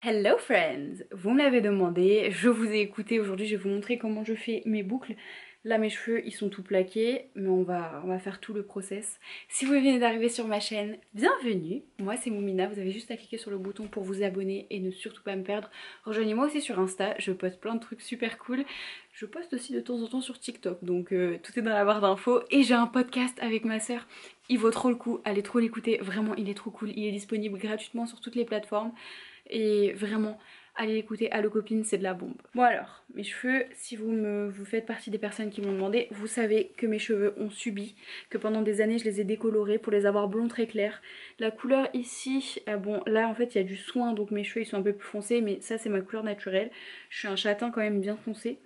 Hello friends! Vous me l'avez demandé, je vous ai écouté, aujourd'hui je vais vous montrer comment je fais mes boucles. Là mes cheveux ils sont tout plaqués, mais on va faire tout le process. Si vous venez d'arriver sur ma chaîne, bienvenue! Moi c'est Moumina, vous avez juste à cliquer sur le bouton pour vous abonner et ne surtout pas me perdre. Rejoignez-moi aussi sur Insta, je poste plein de trucs super cool. Je poste aussi de temps en temps sur TikTok, donc tout est dans la barre d'infos. Et j'ai un podcast avec ma soeur, il vaut trop le coup, allez trop l'écouter, vraiment il est trop cool, il est disponible gratuitement sur toutes les plateformes. Et vraiment, allez l'écouter, Allo Copine, c'est de la bombe. Bon alors, mes cheveux, si vous faites partie des personnes qui m'ont demandé, vous savez que mes cheveux ont subi, que pendant des années je les ai décolorés pour les avoir blonds très clairs. La couleur ici, bon là en fait il y a du soin donc mes cheveux ils sont un peu plus foncés, mais ça c'est ma couleur naturelle. Je suis un châtain quand même bien foncé.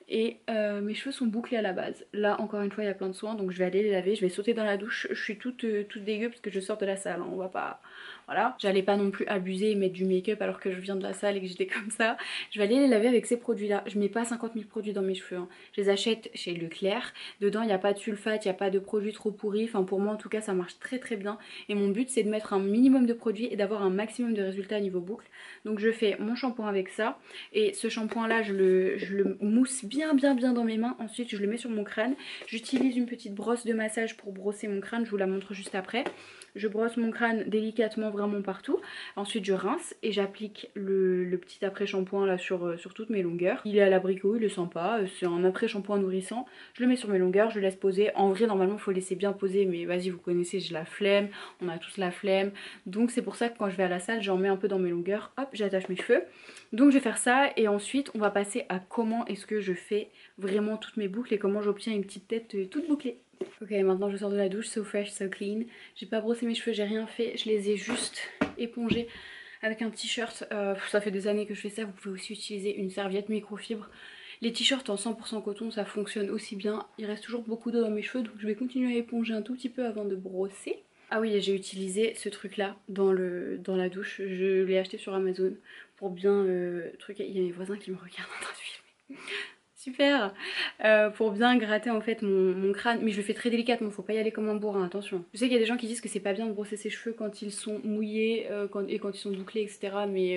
Et mes cheveux sont bouclés à la base. Là encore une fois il y a plein de soins donc je vais aller les laver, je vais sauter dans la douche. Je suis toute dégueu parce que je sors de la salle, hein. On va pas... Voilà, j'allais pas non plus abuser et mettre du make-up alors que je viens de la salle et que j'étais comme ça. Je vais aller les laver avec ces produits là. Je mets pas 50 000 produits dans mes cheveux, hein. Je les achète chez Leclerc. Dedans il n'y a pas de sulfate, il n'y a pas de produits trop pourris. Enfin pour moi en tout cas ça marche très très bien. Et mon but c'est de mettre un minimum de produits et d'avoir un maximum de résultats niveau boucle. Donc je fais mon shampoing avec ça. Et ce shampoing là je le mousse bien dans mes mains. Ensuite je le mets sur mon crâne. J'utilise une petite brosse de massage pour brosser mon crâne. Je vous la montre juste après. Je brosse mon crâne délicatement vraiment partout. Ensuite je rince et j'applique le petit après shampoing là sur toutes mes longueurs. Il est à l'abricot, il est sympa, c'est un après shampoing nourrissant. Je le mets sur mes longueurs, je le laisse poser. En vrai normalement il faut laisser bien poser, mais vas-y vous connaissez, j'ai la flemme, on a tous la flemme. Donc c'est pour ça que quand je vais à la salle j'en mets un peu dans mes longueurs, hop j'attache mes cheveux. Donc je vais faire ça et ensuite on va passer à comment est-ce que je fais vraiment toutes mes boucles et comment j'obtiens une petite tête toute bouclée. Ok, maintenant je sors de la douche, so fresh, so clean. J'ai pas brossé mes cheveux, j'ai rien fait, je les ai juste épongés avec un t-shirt. Ça fait des années que je fais ça, vous pouvez aussi utiliser une serviette microfibre. Les t-shirts en 100% coton, ça fonctionne aussi bien. Il reste toujours beaucoup d'eau dans mes cheveux, donc je vais continuer à éponger un tout petit peu avant de brosser. Ah oui, j'ai utilisé ce truc là dans la douche, je l'ai acheté sur Amazon pour bien truc. Il y a mes voisins qui me regardent en train de filmer. Super. Pour bien gratter en fait mon crâne, mais je le fais très délicatement, faut pas y aller comme un bourrin, attention. Je sais qu'il y a des gens qui disent que c'est pas bien de brosser ses cheveux quand ils sont mouillés et quand ils sont bouclés, etc. Mais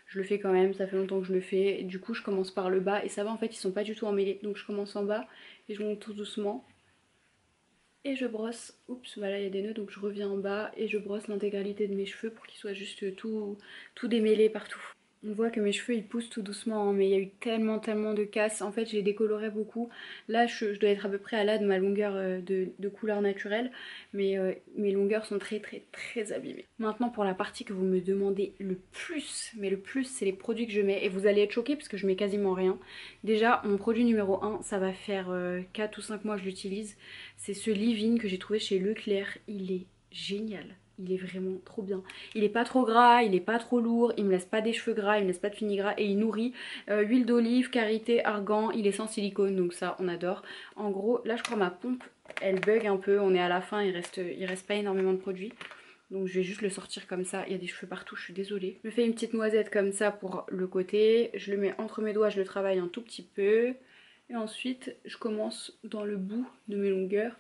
je le fais quand même, ça fait longtemps que je le fais. Et du coup je commence par le bas et ça va en fait, ils sont pas du tout emmêlés. Donc je commence en bas et je monte tout doucement. Et je brosse, oups, voilà il y a des nœuds donc je reviens en bas et je brosse l'intégralité de mes cheveux pour qu'ils soient juste tout démêlés partout. On voit que mes cheveux ils poussent tout doucement, hein, mais il y a eu tellement de casse. En fait j'ai décoloré beaucoup. Là je dois être à peu près à là de ma longueur de couleur naturelle, mais mes longueurs sont très abîmées. Maintenant pour la partie que vous me demandez le plus, mais le plus c'est les produits que je mets. Et vous allez être choqués parce que je mets quasiment rien. Déjà mon produit numéro 1, ça va faire 4 ou 5 mois que je l'utilise. C'est ce leave-in que j'ai trouvé chez Leclerc, il est génial. Il est vraiment trop bien. Il est pas trop gras, il est pas trop lourd, il me laisse pas des cheveux gras, il me laisse pas de fini gras et il nourrit. Huile d'olive, karité, argan, il est sans silicone donc ça on adore. En gros là je crois ma pompe elle bug un peu, on est à la fin, il reste pas énormément de produits. Donc je vais juste le sortir comme ça, il y a des cheveux partout, je suis désolée. Je me fais une petite noisette comme ça pour le côté, je le mets entre mes doigts, je le travaille un tout petit peu. Et ensuite je commence dans le bout de mes longueurs.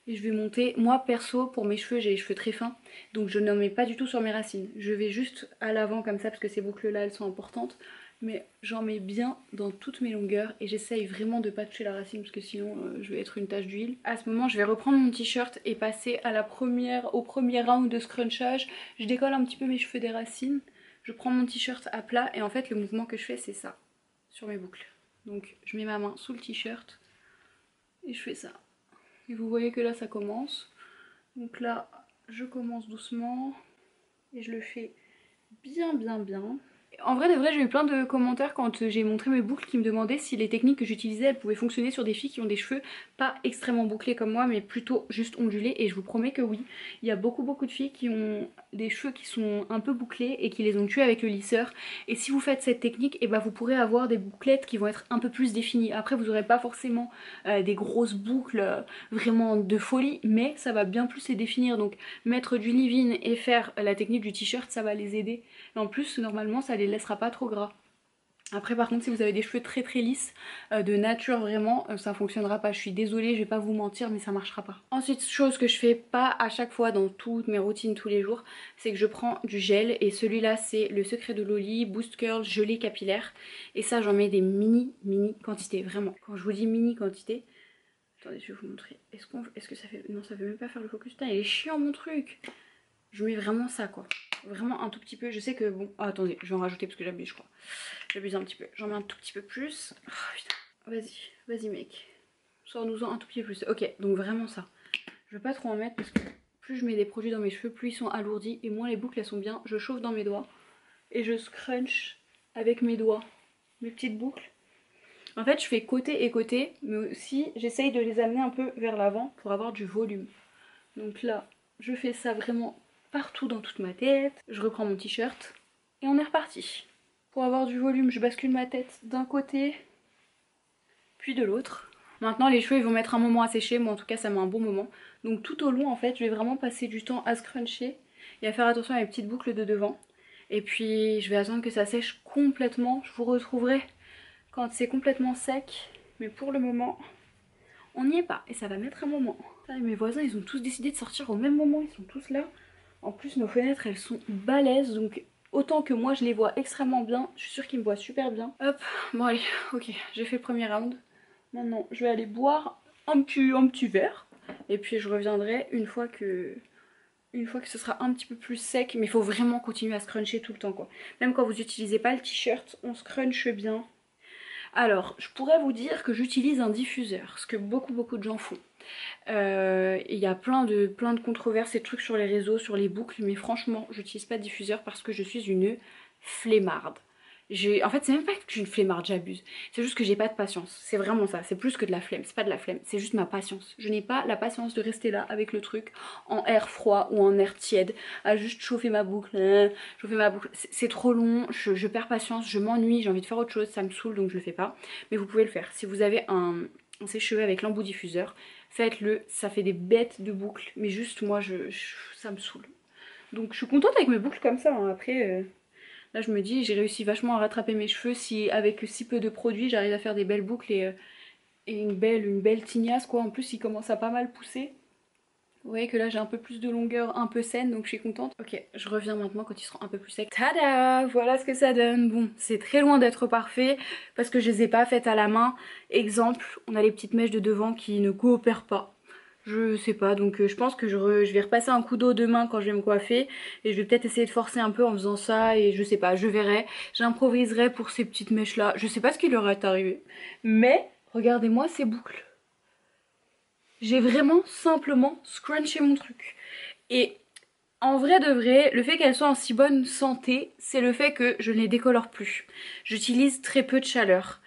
Et je vais monter, moi perso pour mes cheveux j'ai les cheveux très fins donc je n'en mets pas du tout sur mes racines. Je vais juste à l'avant comme ça parce que ces boucles là elles sont importantes. Mais j'en mets bien dans toutes mes longueurs et j'essaye vraiment de pas toucher la racine parce que sinon je vais être une tache d'huile. À ce moment je vais reprendre mon t-shirt et passer à au premier round de scrunchage. Je décolle un petit peu mes cheveux des racines. Je prends mon t-shirt à plat et en fait le mouvement que je fais c'est ça sur mes boucles. Donc je mets ma main sous le t-shirt et je fais ça. Et vous voyez que là ça commence. Donc là je commence doucement et je le fais bien. En vrai de vrai j'ai eu plein de commentaires quand j'ai montré mes boucles qui me demandaient si les techniques que j'utilisais elles pouvaient fonctionner sur des filles qui ont des cheveux pas extrêmement bouclés comme moi mais plutôt juste ondulés, et je vous promets que oui, il y a beaucoup de filles qui ont des cheveux qui sont un peu bouclés et qui les ont tués avec le lisseur, et si vous faites cette technique et vous pourrez avoir des bouclettes qui vont être un peu plus définies. Après vous n'aurez pas forcément des grosses boucles vraiment de folie, mais ça va bien plus les définir. Donc mettre du leave-in et faire la technique du t-shirt ça va les aider. Et en plus normalement ça les laissera pas trop gras. Après par contre si vous avez des cheveux très très lisses, de nature vraiment, ça fonctionnera pas. Je suis désolée, je vais pas vous mentir mais ça marchera pas. Ensuite, chose que je fais pas à chaque fois dans toutes mes routines tous les jours, c'est que je prends du gel et celui-là c'est le Secret de Loli Boost Curl gelé capillaire. Et ça j'en mets des mini quantités, vraiment. Quand je vous dis mini quantité, attendez je vais vous montrer. Est-ce que ça fait... Non ça fait même pas faire le focus, putain il est chiant mon truc. Je mets vraiment ça quoi. Vraiment un tout petit peu, je sais que bon... Ah, attendez, je vais en rajouter parce que j'abuse je crois. J'abuse un petit peu, j'en mets un tout petit peu plus. Oh putain, vas-y mec. Sors-nous-en un tout petit peu plus. Ok, donc vraiment ça. Je veux pas trop en mettre parce que plus je mets des produits dans mes cheveux, plus ils sont alourdis et moins les boucles elles sont bien. Je chauffe dans mes doigts et je scrunch avec mes doigts mes petites boucles. En fait je fais côté et côté, mais aussi j'essaye de les amener un peu vers l'avant pour avoir du volume. Donc là, je fais ça vraiment partout dans toute ma tête. Je reprends mon t-shirt et on est reparti. Pour avoir du volume, je bascule ma tête d'un côté, puis de l'autre. Maintenant les cheveux ils vont mettre un moment à sécher, moi en tout cas ça met un bon moment. Donc tout au long en fait je vais vraiment passer du temps à scruncher et à faire attention à mes petites boucles de devant. Et puis je vais attendre que ça sèche complètement. Je vous retrouverai quand c'est complètement sec. Mais pour le moment on n'y est pas et ça va mettre un moment. Ah, mes voisins ils ont tous décidé de sortir au même moment, ils sont tous là. En plus nos fenêtres elles sont balèzes donc autant que moi je les vois extrêmement bien, je suis sûre qu'ils me voient super bien. Hop, bon allez, ok, j'ai fait le premier round. Maintenant je vais aller boire un petit verre et puis je reviendrai une fois que ce sera un petit peu plus sec. Mais il faut vraiment continuer à scruncher tout le temps quoi. Même quand vous n'utilisez pas le t-shirt, on scrunche bien. Alors je pourrais vous dire que j'utilise un diffuseur, ce que beaucoup de gens font. Il y a plein de controverses et de trucs sur les réseaux, sur les boucles, mais franchement j'utilise pas de diffuseur parce que je suis une flemmarde. En fait c'est même pas que je suis une flemmarde, j'abuse, c'est juste que j'ai pas de patience, c'est vraiment ça, c'est plus que de la flemme, c'est pas de la flemme, c'est juste ma patience. Je n'ai pas la patience de rester là avec le truc en air froid ou en air tiède, à juste chauffer ma boucle, c'est trop long, je perds patience, je m'ennuie, j'ai envie de faire autre chose, ça me saoule donc je le fais pas. Mais vous pouvez le faire, si vous avez un sèche-cheveux avec l'embout diffuseur, faites-le, ça fait des bêtes de boucles, mais juste moi ça me saoule. Donc je suis contente avec mes boucles comme ça, hein. Après là je me dis j'ai réussi vachement à rattraper mes cheveux, si avec si peu de produits j'arrive à faire des belles boucles et une belle tignasse quoi. En plus il commence à pas mal pousser. Vous voyez que là j'ai un peu plus de longueur, un peu saine, donc je suis contente. Ok, je reviens maintenant quand ils seront un peu plus secs. Tada! Voilà ce que ça donne. Bon, c'est très loin d'être parfait parce que je les ai pas faites à la main. Exemple, on a les petites mèches de devant qui ne coopèrent pas. Je sais pas, donc je pense que je vais repasser un coup d'eau demain quand je vais me coiffer. Et je vais peut-être essayer de forcer un peu en faisant ça et je sais pas, je verrai. J'improviserai pour ces petites mèches là. Je sais pas ce qui leur est arrivé. Mais regardez-moi ces boucles. J'ai vraiment simplement scrunché mon truc. Et en vrai de vrai, le fait qu'elles soient en si bonne santé, c'est le fait que je ne les décolore plus. J'utilise très peu de chaleur.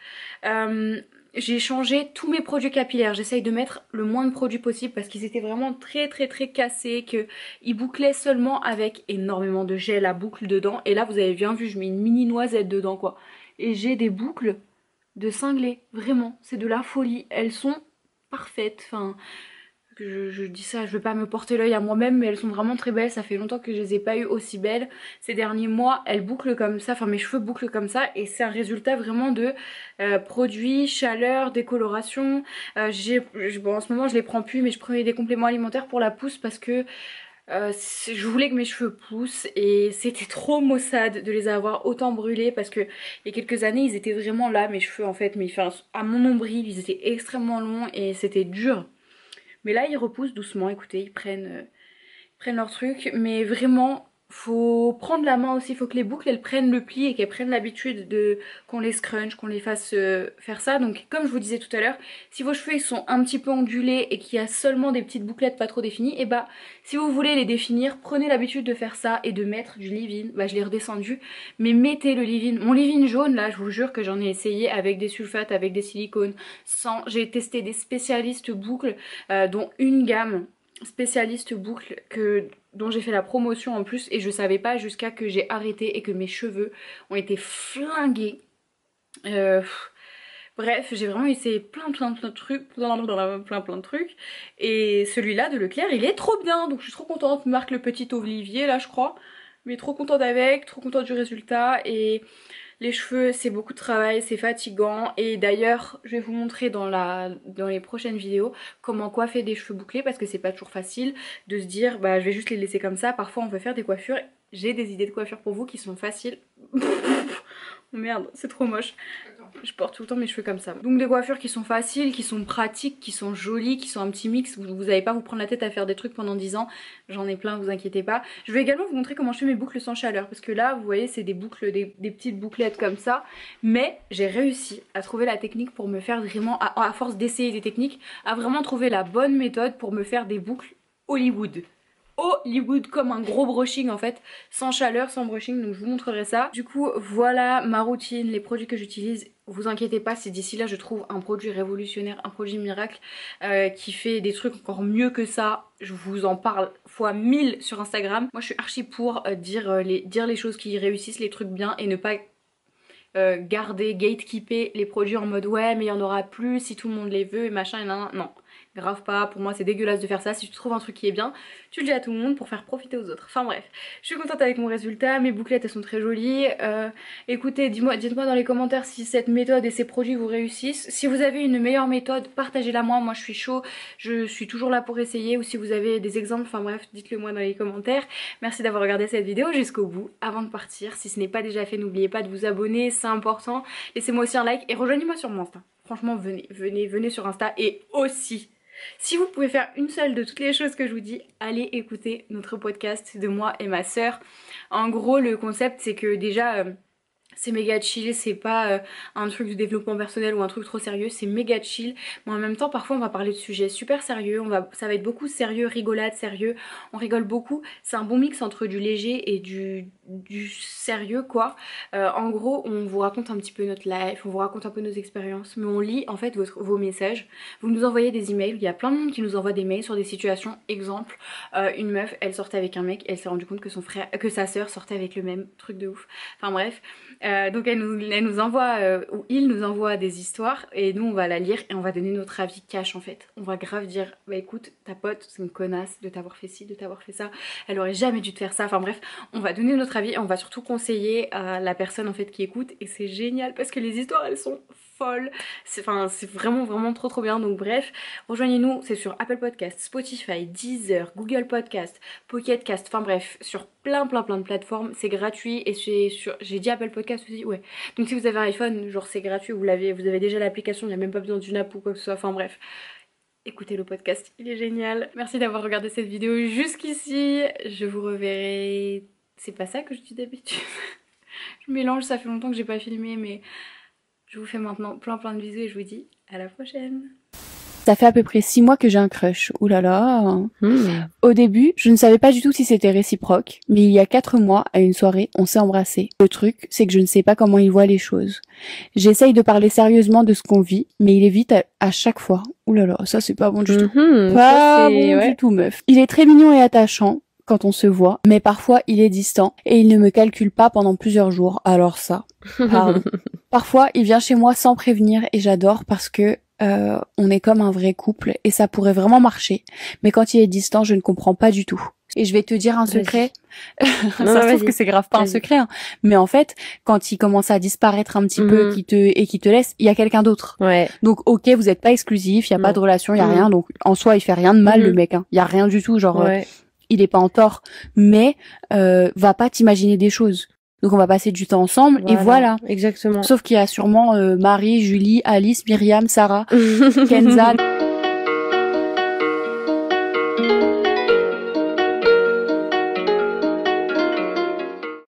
J'ai changé tous mes produits capillaires. J'essaye de mettre le moins de produits possible parce qu'ils étaient vraiment très cassés, qu'ils bouclaient seulement avec énormément de gel à boucle dedans. Et là vous avez bien vu, je mets une mini noisette dedans quoi. Et j'ai des boucles de cinglé, vraiment, c'est de la folie. Elles sont parfaites, enfin... Je dis ça, je veux pas me porter l'œil à moi-même, mais elles sont vraiment très belles. Ça fait longtemps que je les ai pas eues aussi belles. Ces derniers mois, elles bouclent comme ça, enfin mes cheveux bouclent comme ça, et c'est un résultat vraiment de produits, chaleur, décoloration. Bon, en ce moment je les prends plus, mais je prenais des compléments alimentaires pour la pousse parce que je voulais que mes cheveux poussent et c'était trop maussade de les avoir autant brûlés parce que il y a quelques années ils étaient vraiment là mes cheveux en fait, mais enfin, à mon nombril ils étaient extrêmement longs et c'était dur. Mais là ils repoussent doucement, écoutez, ils prennent leur truc. Mais vraiment, faut prendre la main aussi, faut que les boucles elles prennent le pli et qu'elles prennent l'habitude de qu'on les scrunch, qu'on les fasse faire ça. Donc comme je vous disais tout à l'heure, si vos cheveux ils sont un petit peu ondulés et qu'il y a seulement des petites bouclettes pas trop définies, et bah si vous voulez les définir, prenez l'habitude de faire ça et de mettre du leave-in. Bah je l'ai redescendu, mais mettez le leave-in. Mon leave-in jaune là, je vous jure que j'en ai essayé avec des sulfates, avec des silicones, sans. J'ai testé des spécialistes boucles, dont une gamme spécialiste boucle dont j'ai fait la promotion en plus, et je savais pas jusqu'à que j'ai arrêté et que mes cheveux ont été flingués. Bref, j'ai vraiment essayé plein de trucs, plein de trucs, et celui-là de Leclerc il est trop bien, donc je suis trop contente. Marque le petit Olivier là je crois, mais trop contente avec, trop contente du résultat. Et Les cheveux, c'est beaucoup de travail, c'est fatigant. Et d'ailleurs, je vais vous montrer dans les prochaines vidéos comment coiffer des cheveux bouclés parce que c'est pas toujours facile de se dire bah je vais juste les laisser comme ça. Parfois on peut faire des coiffures. J'ai des idées de coiffure pour vous qui sont faciles. Merde, c'est trop moche. Je porte tout le temps mes cheveux comme ça. Donc des coiffures qui sont faciles, qui sont pratiques, qui sont jolies, qui sont un petit mix. Vous n'allez pas vous prendre la tête à faire des trucs pendant 10 ans. J'en ai plein, vous inquiétez pas. Je vais également vous montrer comment je fais mes boucles sans chaleur. Parce que là, vous voyez, c'est des boucles, des petites bouclettes comme ça. Mais j'ai réussi à trouver la technique pour me faire vraiment, à force d'essayer des techniques, à vraiment trouver la bonne méthode pour me faire des boucles Hollywood. Hollywood, comme un gros brushing en fait, sans chaleur, sans brushing, donc je vous montrerai ça. Du coup voilà ma routine, les produits que j'utilise. Vous inquiétez pas si d'ici là je trouve un produit révolutionnaire, un produit miracle qui fait des trucs encore mieux que ça, je vous en parle fois 1000 sur Instagram. Moi je suis archi pour dire les choses qui réussissent, les trucs bien et ne pas garder, gatekeeper les produits en mode ouais mais il y en aura plus si tout le monde les veut et machin et nan, non. Grave pas, pour moi c'est dégueulasse de faire ça. Si tu trouves un truc qui est bien, tu le dis à tout le monde pour faire profiter aux autres. Enfin bref, je suis contente avec mon résultat, mes bouclettes elles sont très jolies. Écoutez, dites-moi dans les commentaires si cette méthode et ces produits vous réussissent. Si vous avez une meilleure méthode, partagez-la moi je suis chaud, je suis toujours là pour essayer. Ou si vous avez des exemples, enfin bref, dites-le moi dans les commentaires. Merci d'avoir regardé cette vidéo jusqu'au bout. Avant de partir, si ce n'est pas déjà fait, n'oubliez pas de vous abonner, c'est important. Laissez-moi aussi un like et rejoignez-moi sur mon Insta. Franchement, venez sur Insta et aussi... Si vous pouvez faire une seule de toutes les choses que je vous dis, allez écouter notre podcast de moi et ma soeur. En gros, le concept c'est que déjà... c'est méga chill, c'est pas un truc de développement personnel ou un truc trop sérieux, c'est méga chill. Mais en même temps, parfois on va parler de sujets super sérieux, ça va être beaucoup sérieux, rigolade, sérieux, on rigole beaucoup. C'est un bon mix entre du léger et du sérieux quoi. En gros, on vous raconte un petit peu notre life, on vous raconte un peu nos expériences, mais on lit en fait vos messages. Vous nous envoyez des emails, il y a plein de monde qui nous envoie des mails sur des situations. Exemple, une meuf, elle sortait avec un mec, elle s'est rendue compte que sa sœur sortait avec le même, truc de ouf. Enfin bref. Donc elle nous envoie, ou il nous envoie des histoires et nous on va la lire et on va donner notre avis cash en fait. On va grave dire bah écoute ta pote c'est une connasse de t'avoir fait ci, de t'avoir fait ça, elle aurait jamais dû te faire ça, enfin bref on va donner notre avis et on va surtout conseiller à la personne en fait qui écoute et c'est génial parce que les histoires elles sont folles, c'est vraiment trop bien. Donc bref, rejoignez-nous, c'est sur Apple Podcast, Spotify, Deezer, Google Podcast, Pocket Cast, enfin bref, sur plein de plateformes, c'est gratuit et c'est sur, j'ai dit Apple Podcast aussi, ouais. Donc si vous avez un iPhone, genre c'est gratuit, vous avez déjà l'application, il n'y a même pas besoin d'une app ou quoi que ce soit, enfin bref. Écoutez le podcast, il est génial. Merci d'avoir regardé cette vidéo jusqu'ici, je vous reverrai... C'est pas ça que je dis d'habitude. Je mélange, ça fait longtemps que j'ai pas filmé mais... Je vous fais maintenant plein de bisous et je vous dis à la prochaine. Ça fait à peu près 6 mois que j'ai un crush. Ouh là là. Au début, je ne savais pas du tout si c'était réciproque, mais il y a 4 mois, à une soirée, on s'est embrassés. Le truc, c'est que je ne sais pas comment il voit les choses. J'essaye de parler sérieusement de ce qu'on vit, mais il évite à chaque fois. Ouh là là, ça c'est pas bon du tout. Pas bon du tout, meuf. Il est très mignon et attachant quand on se voit, mais parfois il est distant et il ne me calcule pas pendant plusieurs jours. Alors ça, pardon. Parfois, il vient chez moi sans prévenir et j'adore parce que on est comme un vrai couple et ça pourrait vraiment marcher. Mais quand il est distant, je ne comprends pas du tout. Et je vais te dire un secret. Ça se trouve que c'est grave pas un secret, hein. Mais en fait, quand il commence à disparaître un petit peu, qui te laisse, il y a quelqu'un d'autre. Ouais. Donc ok, vous êtes pas exclusif, il y a pas de relation, il y a rien. Donc en soi, il fait rien de mal le mec. Hein. Il y a rien du tout, genre il est pas en tort. Mais va pas t'imaginer des choses. Donc on va passer du temps ensemble et voilà. Exactement. Sauf qu'il y a sûrement Marie, Julie, Alice, Myriam, Sarah, Kenza.